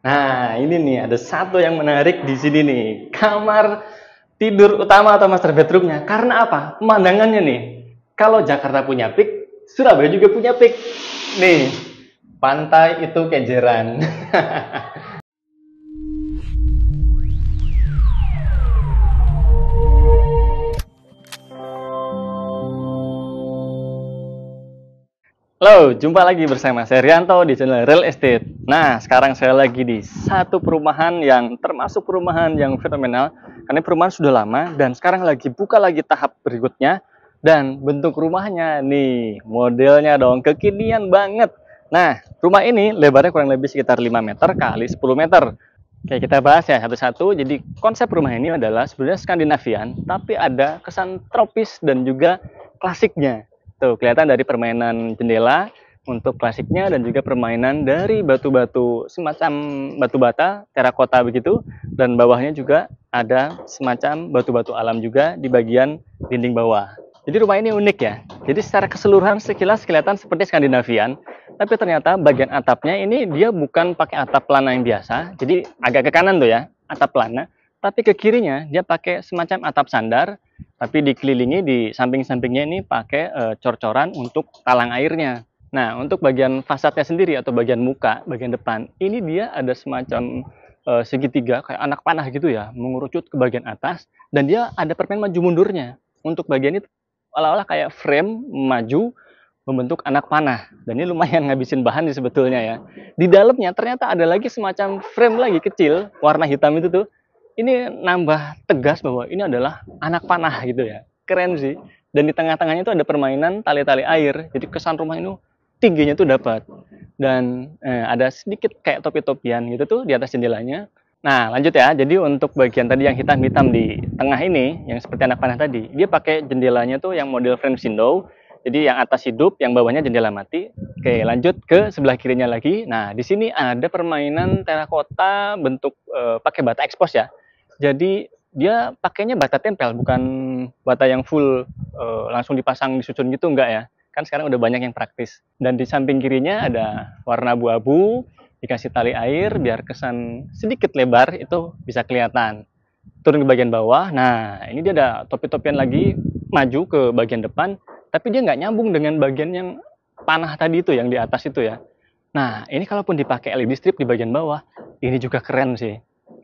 Nah, ini nih ada satu yang menarik di sini nih. Kamar tidur utama atau master bedroomnya. Karena apa? Pemandangannya nih. Kalau Jakarta punya pik, Surabaya juga punya pik. Nih, pantai itu Kenjeran. Halo, jumpa lagi bersama saya Rianto di channel Real Estate. Nah, sekarang saya lagi di satu perumahan yang termasuk perumahan yang fenomenal. Karena perumahan sudah lama dan sekarang lagi buka lagi tahap berikutnya. Dan bentuk rumahnya nih, modelnya dong kekinian banget. Nah, rumah ini lebarnya kurang lebih sekitar 5 meter kali 10 meter. Oke, kita bahas ya satu-satu. Jadi konsep rumah ini adalah sebenarnya Skandinavian, tapi ada kesan tropis dan juga klasiknya. Tuh, kelihatan dari permainan jendela untuk klasiknya dan juga permainan dari batu-batu semacam batu bata, terakota begitu. Dan bawahnya juga ada semacam batu-batu alam juga di bagian dinding bawah. Jadi rumah ini unik ya. Jadi secara keseluruhan sekilas kelihatan seperti Skandinavian, tapi ternyata bagian atapnya ini dia bukan pakai atap pelana yang biasa. Jadi agak ke kanan tuh ya, atap pelana. Tapi ke kirinya dia pakai semacam atap sandar, tapi dikelilingi di samping-sampingnya ini pakai cor-coran untuk talang airnya. Nah, untuk bagian fasadnya sendiri atau bagian muka, bagian depan, ini dia ada semacam segitiga kayak anak panah gitu ya, mengerucut ke bagian atas dan dia ada permen maju mundurnya. Untuk bagian itu olah-olah kayak frame maju membentuk anak panah, dan ini lumayan ngabisin bahan sih sebetulnya ya. Di dalamnya ternyata ada lagi semacam frame lagi kecil warna hitam itu tuh, ini nambah tegas bahwa ini adalah anak panah gitu ya, keren sih. Dan di tengah-tengahnya itu ada permainan tali-tali air, jadi kesan rumah ini tingginya tuh dapat. Dan ada sedikit kayak topi-topian gitu tuh di atas jendelanya. Nah, lanjut ya. Jadi untuk bagian tadi yang hitam-hitam di tengah ini, yang seperti anak panah tadi, dia pakai jendelanya tuh yang model French window. Jadi yang atas hidup, yang bawahnya jendela mati. Oke, lanjut ke sebelah kirinya lagi. Nah, di sini ada permainan terakota bentuk pakai bata ekspos ya. Jadi dia pakainya bata tempel, bukan bata yang full langsung dipasang disusun gitu, enggak ya. Kan sekarang udah banyak yang praktis. Dan di samping kirinya ada warna abu-abu, dikasih tali air biar kesan sedikit lebar itu bisa kelihatan. Turun ke bagian bawah, nah ini dia ada topi-topian lagi maju ke bagian depan, tapi dia nggak nyambung dengan bagian yang panah tadi itu yang di atas itu ya. Nah ini kalaupun dipakai LED strip di bagian bawah, ini juga keren sih.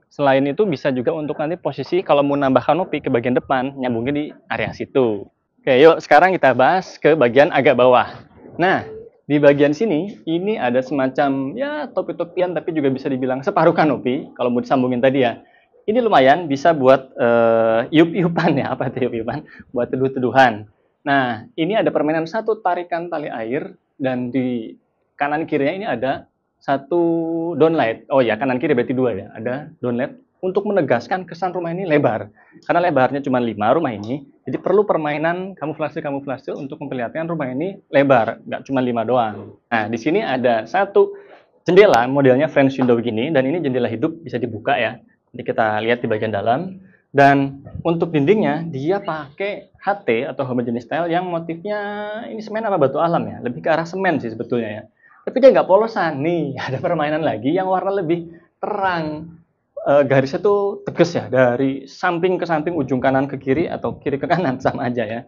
Selain itu bisa juga untuk nanti posisi kalau mau nambah kanopi ke bagian depan, nyambungnya di area situ. Oke, yuk sekarang kita bahas ke bagian agak bawah. Nah, di bagian sini, ini ada semacam ya topi-topian tapi juga bisa dibilang separuh kanopi kalau mau disambungin tadi ya. Ini lumayan bisa buat iup-iupan ya, apa itu iup-iupan? Buat teduh-teduhan. Nah, ini ada permainan satu tarikan tali air dan di kanan kirinya ini ada satu downlight. Oh ya, kanan kiri berarti dua ya. Ada downlight untuk menegaskan kesan rumah ini lebar. Karena lebarnya cuma 5 rumah ini, jadi perlu permainan kamuflase-kamuflase untuk memperlihatkan rumah ini lebar, nggak cuma 5 doang. Nah, di sini ada satu jendela, modelnya French window begini, dan ini jendela hidup bisa dibuka ya. Jadi kita lihat di bagian dalam. Dan untuk dindingnya, dia pakai HT atau homogeneous style yang motifnya ini semen apa batu alam ya, lebih ke arah semen sih sebetulnya ya. Tapi dia nggak polosan, nih ada permainan lagi yang warna lebih terang. Garisnya tuh tegas ya, dari samping ke samping, ujung kanan ke kiri atau kiri ke kanan sama aja ya.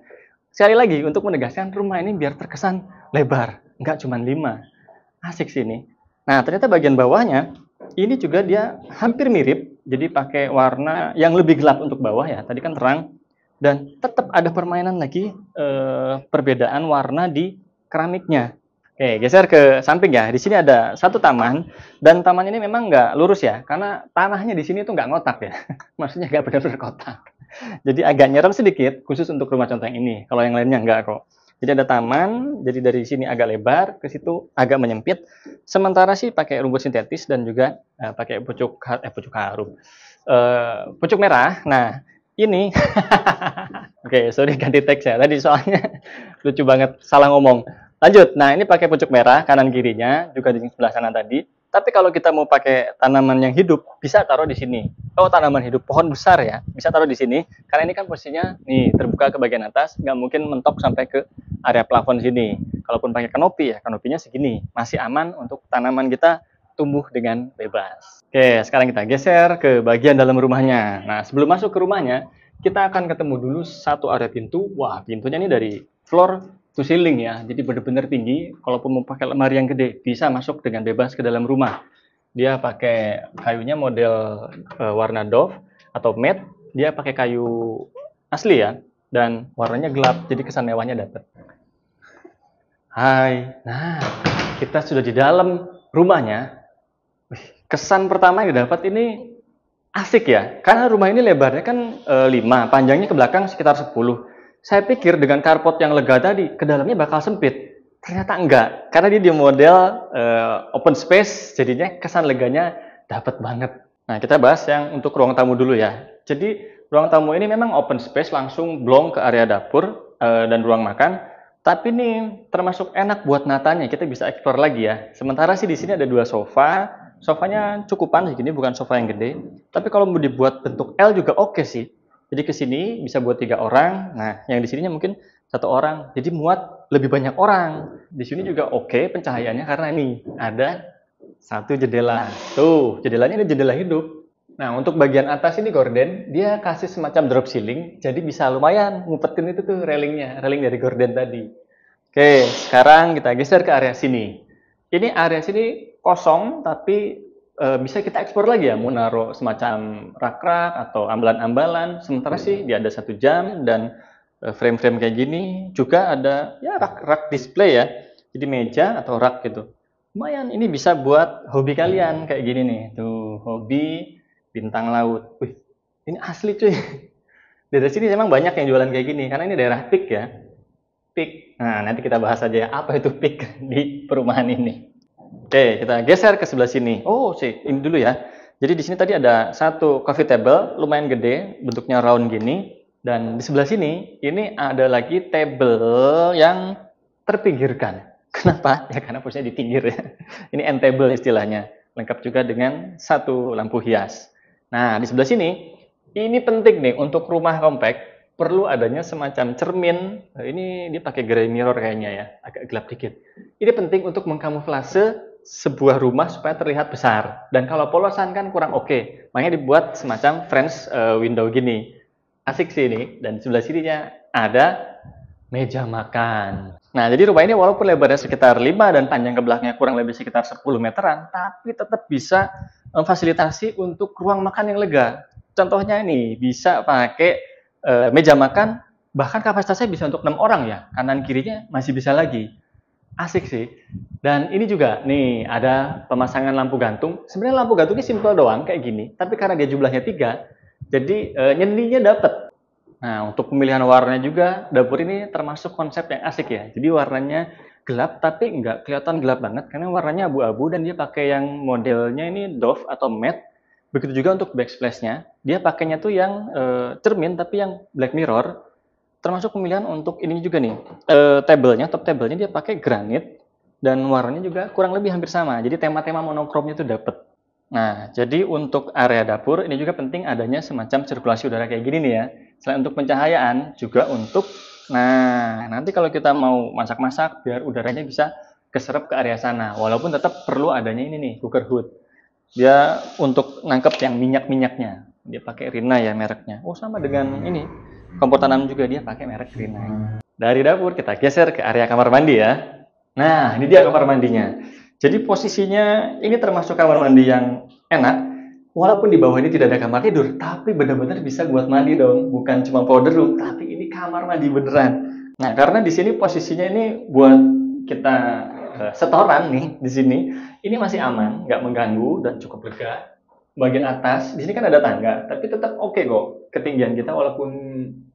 Sekali lagi untuk menegaskan rumah ini biar terkesan lebar, nggak cuma 5. Asik sih ini. Nah, ternyata bagian bawahnya ini juga dia hampir mirip, jadi pakai warna yang lebih gelap untuk bawah ya. Tadi kan terang dan tetap ada permainan lagi perbedaan warna di keramiknya. Oke, geser ke samping ya. Di sini ada satu taman, dan taman ini memang nggak lurus ya, karena tanahnya di sini tuh nggak ngotak ya. Maksudnya nggak benar-benar kotak. Jadi agak nyerem sedikit, khusus untuk rumah contoh yang ini. Kalau yang lainnya nggak kok. Jadi ada taman, jadi dari sini agak lebar, ke situ agak menyempit. Sementara sih pakai rumput sintetis dan juga pakai pucuk harum. Pucuk merah. Nah, ini oke, sorry ganti teks ya. Tadi soalnya lucu banget, salah ngomong. Lanjut, nah ini pakai pucuk merah kanan kirinya, juga di sebelah kanan tadi. Tapi kalau kita mau pakai tanaman yang hidup, bisa taruh di sini. Oh, tanaman hidup, pohon besar ya, bisa taruh di sini. Karena ini kan posisinya nih terbuka ke bagian atas, nggak mungkin mentok sampai ke area plafon sini. Kalaupun pakai kanopi ya, kanopinya segini, masih aman untuk tanaman kita tumbuh dengan bebas. Oke, sekarang kita geser ke bagian dalam rumahnya. Nah, sebelum masuk ke rumahnya, kita akan ketemu dulu satu area pintu. Wah, pintunya ini dari floor to ceiling ya. Jadi benar-benar tinggi. Kalaupun mau pakai lemari yang gede, bisa masuk dengan bebas ke dalam rumah. Dia pakai kayunya model warna doff atau matte. Dia pakai kayu asli ya. Dan warnanya gelap, jadi kesan mewahnya dapat. Hai, nah kita sudah di dalam rumahnya. Kesan pertama yang dapat ini asik ya, karena rumah ini lebarnya kan 5, panjangnya ke belakang sekitar 10. Saya pikir dengan carport yang lega tadi, ke dalamnya bakal sempit. Ternyata enggak, karena dia di model open space, jadinya kesan leganya dapat banget. Nah, kita bahas yang untuk ruang tamu dulu ya. Jadi, ruang tamu ini memang open space, langsung blong ke area dapur dan ruang makan. Tapi nih termasuk enak buat natanya, kita bisa explore lagi ya. Sementara sih di sini ada 2 sofa. Sofanya cukupan segini, bukan sofa yang gede. Tapi kalau mau dibuat bentuk L juga oke sih. Jadi ke sini bisa buat 3 orang. Nah, yang di sininya mungkin 1 orang. Jadi muat lebih banyak orang. Di sini juga oke pencahayaannya karena ini ada 1 jendela. Tuh, jendelanya ini jendela hidup. Nah, untuk bagian atas ini gorden, dia kasih semacam drop ceiling. Jadi bisa lumayan ngumpetin itu tuh railingnya, railing dari gorden tadi. Oke, sekarang kita geser ke area sini. Ini area sini kosong, tapi bisa kita eksplor lagi ya, mau naruh semacam rak-rak atau ambalan-ambalan. Sementara sih dia ada 1 jam dan frame-frame kayak gini. Juga ada ya rak-rak display ya, jadi meja atau rak gitu. Lumayan, ini bisa buat hobi kalian kayak gini nih. Tuh, hobi bintang laut. Wih, ini asli cuy. Dari sini memang banyak yang jualan kayak gini, karena ini daerah peak ya. Peak. Nah, nanti kita bahas aja ya, apa itu peak di perumahan ini. Oke, kita geser ke sebelah sini. Oh, sih, ini dulu ya. Jadi di sini tadi ada 1 coffee table, lumayan gede, bentuknya round gini. Dan di sebelah sini, ini ada lagi table yang terpinggirkan. Kenapa? Ya karena posisinya di pinggir ya. Ini end table istilahnya. Lengkap juga dengan 1 lampu hias. Nah, di sebelah sini, ini penting nih untuk rumah kompak. Perlu adanya semacam cermin. Ini dia pakai gray mirror kayaknya ya, agak gelap dikit. Ini penting untuk mengkamuflase sebuah rumah supaya terlihat besar. Dan kalau polosan kan kurang oke. Makanya dibuat semacam French window gini. Asik sih ini. Dan di sebelah sininya ada meja makan. Nah, jadi rumah ini walaupun lebarnya sekitar 5 dan panjang ke belakangnya kurang lebih sekitar 10 meteran, tapi tetap bisa memfasilitasi untuk ruang makan yang lega. Contohnya ini, bisa pakai meja makan, bahkan kapasitasnya bisa untuk 6 orang ya, kanan kirinya masih bisa lagi. Asik sih. Dan ini juga nih ada pemasangan lampu gantung. Sebenarnya lampu gantungnya simple doang kayak gini, tapi karena dia jumlahnya 3, jadi nyeninya dapat. Nah, untuk pemilihan warnanya juga dapur ini termasuk konsep yang asik ya. Jadi warnanya gelap tapi nggak kelihatan gelap banget karena warnanya abu-abu dan dia pakai yang modelnya ini doff atau matte. Begitu juga untuk backsplash-nya, dia pakainya tuh yang cermin tapi yang black mirror. Termasuk pemilihan untuk ini juga nih, table-nya, top table-nya dia pakai granit dan warnanya juga kurang lebih hampir sama. Jadi tema-tema monokromnya tuh dapet. Nah, jadi untuk area dapur ini juga penting adanya semacam sirkulasi udara kayak gini nih ya. Selain untuk pencahayaan, juga untuk, nah nanti kalau kita mau masak-masak biar udaranya bisa keserap ke area sana. Walaupun tetap perlu adanya ini nih, cooker hood. Dia untuk nangkep yang minyak-minyaknya. Dia pakai Rinnai ya mereknya. Oh, sama dengan ini. Kompor tanam juga dia pakai merek Rinnai. Dari dapur kita geser ke area kamar mandi ya. Nah, ini dia kamar mandinya. Jadi posisinya ini termasuk kamar mandi yang enak. Walaupun di bawah ini tidak ada kamar tidur, tapi benar-benar bisa buat mandi dong. Bukan cuma powder room, tapi ini kamar mandi beneran. Nah, karena di sini posisinya ini buat kita setoran nih di sini. Ini masih aman, nggak mengganggu dan cukup lega. Bagian atas, di sini kan ada tangga, tapi tetap oke kok. Ketinggian kita walaupun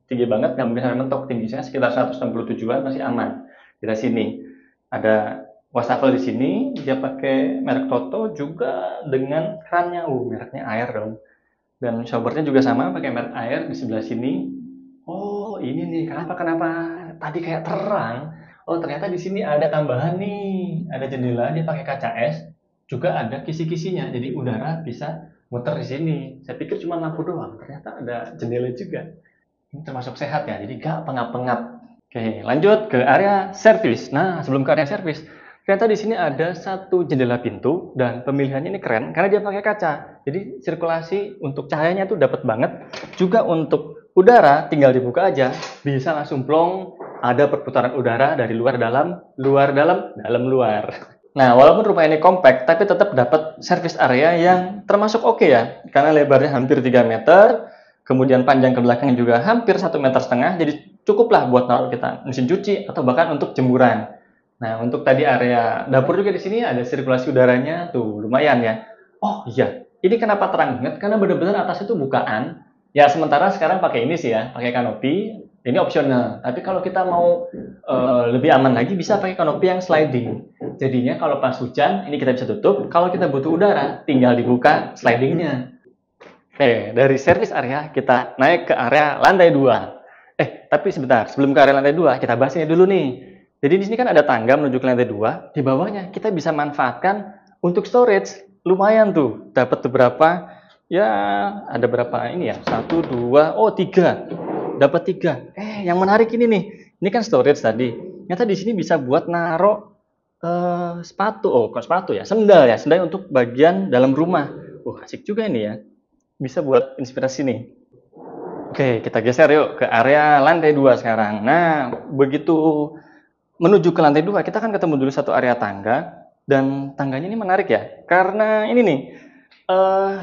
tinggi banget, nggak mungkin sampai mentok. Tingginya sekitar 167-an masih aman. Di sini ada wastafel di sini, dia pakai merek Toto juga dengan krannya, mereknya air dong. Dan showernya juga sama, pakai merek air di sebelah sini. Oh, ini nih, kenapa tadi kayak terang? Oh, ternyata di sini ada tambahan nih, ada jendela, dia pakai kaca es, juga ada kisi-kisinya, jadi udara bisa muter di sini. Saya pikir cuma lampu doang, ternyata ada jendela juga. Ini termasuk sehat ya, jadi gak pengap-pengap. Oke, lanjut ke area servis. Nah, sebelum ke area servis, Ternyata di sini ada satu jendela pintu dan pemilihannya ini keren karena dia pakai kaca. Jadi sirkulasi untuk cahayanya tuh dapat banget. Juga untuk udara tinggal dibuka aja bisa langsung plong. Ada perputaran udara dari luar dalam, luar dalam, dalam luar. Nah, walaupun rumah ini kompak, tapi tetap dapat service area yang termasuk oke ya. Karena lebarnya hampir 3 meter, kemudian panjang ke belakang juga hampir 1,5 meter. Jadi cukuplah buat naruh kita mesin cuci atau bahkan untuk jemuran. Nah, untuk tadi area dapur juga di sini ada sirkulasi udaranya tuh lumayan ya. Oh iya, ini kenapa terang banget? Karena benar-benar atas itu bukaan. Ya, sementara sekarang pakai ini sih ya, pakai kanopi. Ini opsional. Tapi kalau kita mau lebih aman lagi bisa pakai kanopi yang sliding. Jadinya kalau pas hujan ini kita bisa tutup. Kalau kita butuh udara, tinggal dibuka slidingnya. Oke, dari service area kita naik ke area lantai 2. Tapi sebentar, sebelum ke area lantai 2, kita bahas ini dulu nih. Jadi di sini kan ada tangga menuju ke lantai 2. Di bawahnya kita bisa manfaatkan untuk storage. Lumayan tuh, dapat beberapa, ya ada berapa ini ya? 1, 2, 3. Dapat 3. Yang menarik ini nih. Ini kan storage tadi. Ternyata di sini bisa buat naruh sepatu. Kok sepatu ya? Sendal ya, sendal untuk bagian dalam rumah. Asik juga ini ya. Bisa buat inspirasi nih. Oke, kita geser yuk ke area lantai 2 sekarang. Nah, begitu menuju ke lantai 2, kita kan ketemu dulu satu area tangga. Dan tangganya ini menarik ya. Karena ini nih,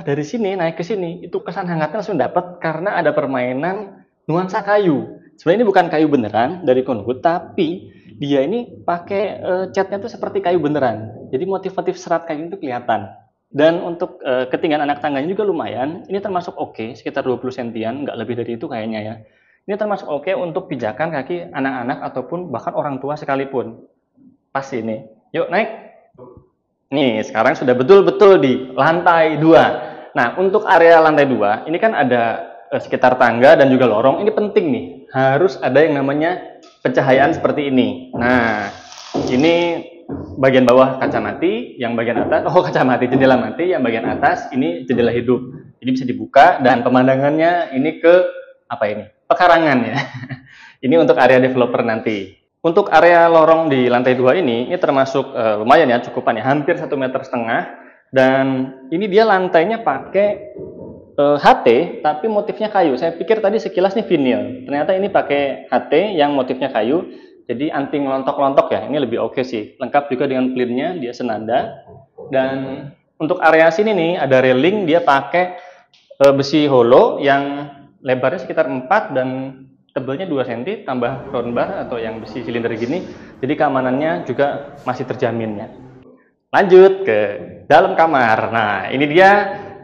dari sini naik ke sini, itu kesan hangatnya langsung dapat karena ada permainan nuansa kayu. Sebenarnya ini bukan kayu beneran dari Konwood, tapi dia ini pakai catnya tuh seperti kayu beneran. Jadi motif-motif serat kayu itu kelihatan. Dan untuk ketinggian anak tangganya juga lumayan. Ini termasuk oke, sekitar 20 sentian, nggak lebih dari itu kayaknya ya. Ini termasuk oke untuk pijakan kaki anak-anak ataupun bahkan orang tua sekalipun. Pas ini. Yuk naik. Nih, sekarang sudah betul-betul di lantai 2. Nah, untuk area lantai 2, ini kan ada sekitar tangga dan juga lorong. Ini penting nih, harus ada yang namanya pencahayaan seperti ini. Nah, ini bagian bawah kaca mati, yang bagian atas, kaca mati, jendela mati, yang bagian atas ini jendela hidup. Jadi bisa dibuka dan pemandangannya ini ke pekarangan ya. Ini untuk area developer nanti. Untuk area lorong di lantai 2 ini termasuk lumayan ya, cukupan ya, hampir 1,5 meter. Dan ini dia lantainya pakai HT, tapi motifnya kayu. Saya pikir tadi sekilas nih vinil. Ternyata ini pakai HT yang motifnya kayu. Jadi anti ngelontok-lontok ya. Ini lebih oke sih. Lengkap juga dengan pelitnya, dia senada. Dan untuk area sini nih ada railing, dia pakai besi holo yang lebarnya sekitar 4 dan tebelnya 2 cm tambah round bar atau yang besi silinder gini. Jadi keamanannya juga masih terjamin ya. Lanjut ke dalam kamar. Nah, ini dia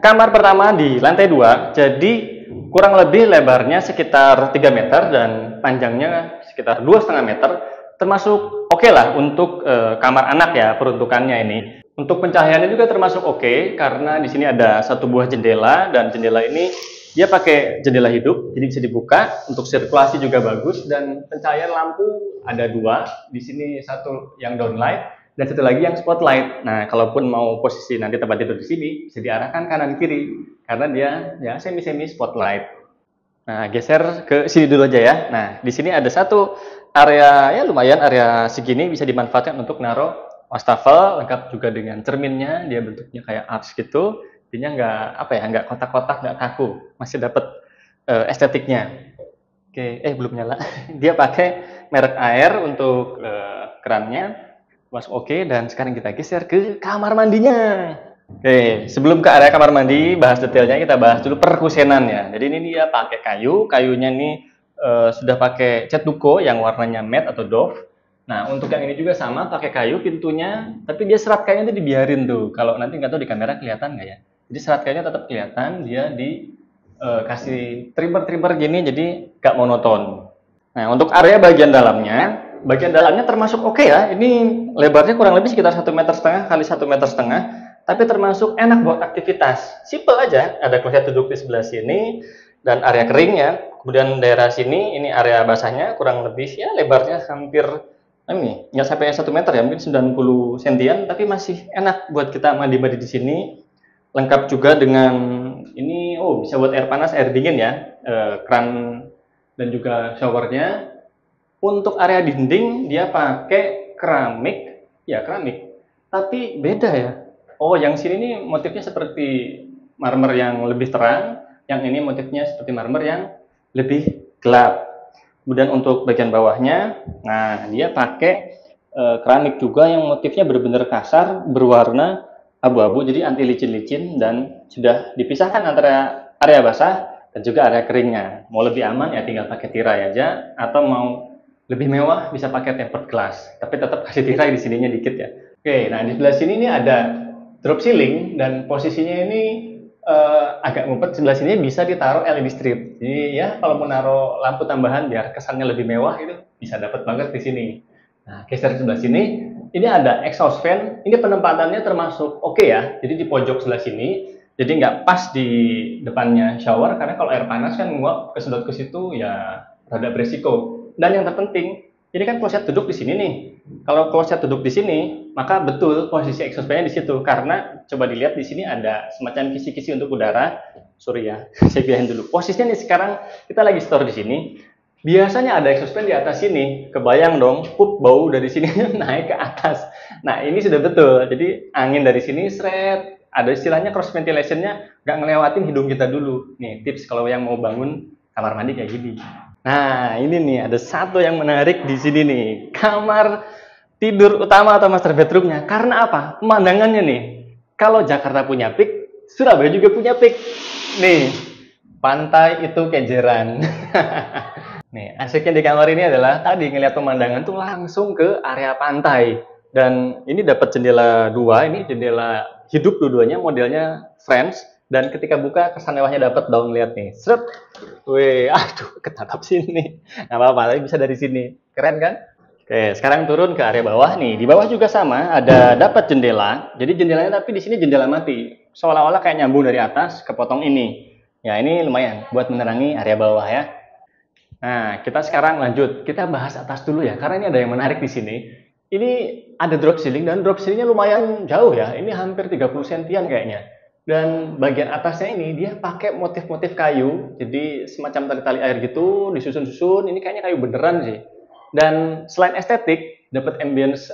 kamar pertama di lantai 2. Jadi kurang lebih lebarnya sekitar 3 meter dan panjangnya sekitar 2,5 meter. Termasuk oke lah untuk kamar anak ya peruntukannya ini. Untuk pencahayaannya juga termasuk oke karena di sini ada satu buah jendela dan jendela ini dia pakai jendela hidup, jadi bisa dibuka. Untuk sirkulasi juga bagus dan pencahayaan lampu ada 2. Di sini satu yang downlight dan satu lagi yang spotlight. Nah, kalaupun mau posisi nanti tempat tidur di sini bisa diarahkan kanan kiri karena dia ya semi spotlight. Nah, geser ke sini dulu aja ya. Nah, di sini ada satu area ya lumayan, area segini bisa dimanfaatkan untuk naruh wastafel, lengkap juga dengan cerminnya. Dia bentuknya kayak arch gitu. Jadinya nggak kotak-kotak, nggak kaku, masih dapat estetiknya. Oke, belum nyala. Dia pakai merek air untuk kerannya, masuk oke. Dan sekarang kita geser ke kamar mandinya. Oke, sebelum ke area kamar mandi, bahas detailnya kita bahas dulu perkusenan ya. Jadi ini dia pakai kayu, kayunya ini sudah pakai cat duko yang warnanya matte atau doff. Nah, untuk yang ini juga sama, pakai kayu pintunya, tapi dia serat kayunya itu dibiarin tuh. Kalau nanti nggak tahu di kamera kelihatan nggak ya. Jadi serat kayunya tetap kelihatan, dia kasih trimmer gini, jadi nggak monoton. Nah, untuk area bagian dalamnya termasuk oke ya. Ini lebarnya kurang lebih sekitar 1,5 meter kali 1,5 meter, tapi termasuk enak buat aktivitas. Simple aja, ada kloset duduk di sebelah sini dan area kering ya. Kemudian daerah sini ini area basahnya kurang lebih ya lebarnya hampir ini nggak sampai 1 meter ya, mungkin 90 sentian, tapi masih enak buat kita mandi-mandi di sini. Lengkap juga dengan ini, bisa buat air panas, air dingin ya, keran dan juga showernya. Untuk area dinding dia pakai keramik Ya, keramik. Tapi beda ya. Oh, yang sini nih motifnya seperti marmer yang lebih terang, yang ini motifnya seperti marmer yang lebih gelap. Kemudian untuk bagian bawahnya, nah dia pakai keramik juga yang motifnya benar-benar kasar, berwarna abu-abu, jadi anti licin-licin dan sudah dipisahkan antara area basah dan juga area keringnya. Mau lebih aman ya tinggal pakai tirai aja, atau mau lebih mewah bisa pakai tempered glass, tapi tetap kasih tirai di sininya dikit ya. Oke, nah di sebelah sini ini ada drop ceiling dan posisinya ini agak ngumpet. Sebelah sini bisa ditaruh LED strip. Jadi ya kalau mau naruh lampu tambahan biar kesannya lebih mewah itu bisa dapat banget di sini. Nah, geser sebelah sini, ini ada exhaust fan. Ini penempatannya termasuk oke ya. Jadi di pojok sebelah sini, jadi nggak pas di depannya shower karena kalau air panas kan menguap kesedot ke situ ya rada beresiko. Dan yang terpenting, ini kan kloset duduk di sini nih. Kalau kloset duduk di sini, maka betul posisi exhaust fan-nya di situ karena coba dilihat di sini ada semacam kisi-kisi untuk udara. Sorry ya, saya pindahin dulu. Posisinya nih sekarang kita lagi store di sini. Biasanya ada exhaust fan di atas sini. Kebayang dong, bau dari sini naik ke atas. Nah, ini sudah betul. Jadi angin dari sini seret, ada istilahnya cross ventilation-nya nggak ngelewatin hidung kita dulu. Nih, tips kalau yang mau bangun kamar mandi kayak gini. Nah, ini nih ada satu yang menarik di sini nih. Kamar tidur utama atau master bedroomnya. Karena apa? Pemandangannya nih. Kalau Jakarta punya pik, Surabaya juga punya pik. Nih, pantai itu Kenjeran. Nih, asiknya di kamar ini adalah tadi ngeliat pemandangan tuh langsung ke area pantai. Dan ini dapat jendela dua, ini jendela hidup dua-duanya, modelnya French. Dan ketika buka kesan mewahnya dapat dong, lihat nih. Seret. Wih, aduh, ketatap sini. Nggak apa-apa, tapi bisa dari sini. Keren kan? Oke, sekarang turun ke area bawah nih. Di bawah juga sama, ada dapat jendela. Jadi jendelanya tapi di sini jendela mati. Seolah-olah kayak nyambung dari atas ke potong ini. Ya, ini lumayan buat menerangi area bawah ya. Nah, kita sekarang lanjut. Kita bahas atas dulu ya, karena ini ada yang menarik di sini. Ini ada drop ceiling dan drop ceilingnya lumayan jauh ya. Ini hampir 30 sentian kayaknya. Dan bagian atasnya ini dia pakai motif-motif kayu, jadi semacam tali-tali air gitu, disusun-susun. Ini kayaknya kayu beneran sih. Dan selain estetik, dapat ambience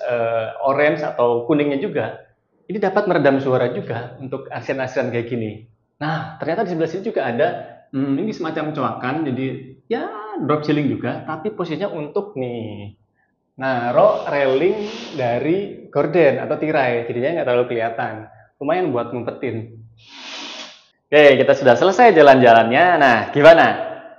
orange atau kuningnya juga. Ini dapat meredam suara juga untuk asian-asian kayak gini. Nah, ternyata di sebelah sini juga ada ini semacam coakan, jadi ya drop ceiling juga, tapi posisinya untuk nih naruh railing dari gorden atau tirai, jadinya nggak terlalu kelihatan. Lumayan buat ngumpetin. Oke, kita sudah selesai jalan-jalannya. Nah, gimana?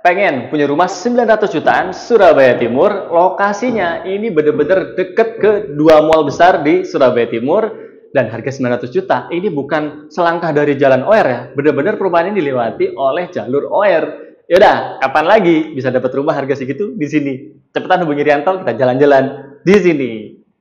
Pengen punya rumah 900 jutaan Surabaya Timur? Lokasinya ini bener-bener deket ke dua mall besar di Surabaya Timur dan harga 900 juta. Ini bukan selangkah dari jalan OR ya. Bener-bener perumahan ini dilewati oleh jalur OR. Yaudah, kapan lagi bisa dapat rumah harga segitu di sini? Cepetan hubungi Rianto, kita jalan-jalan di sini.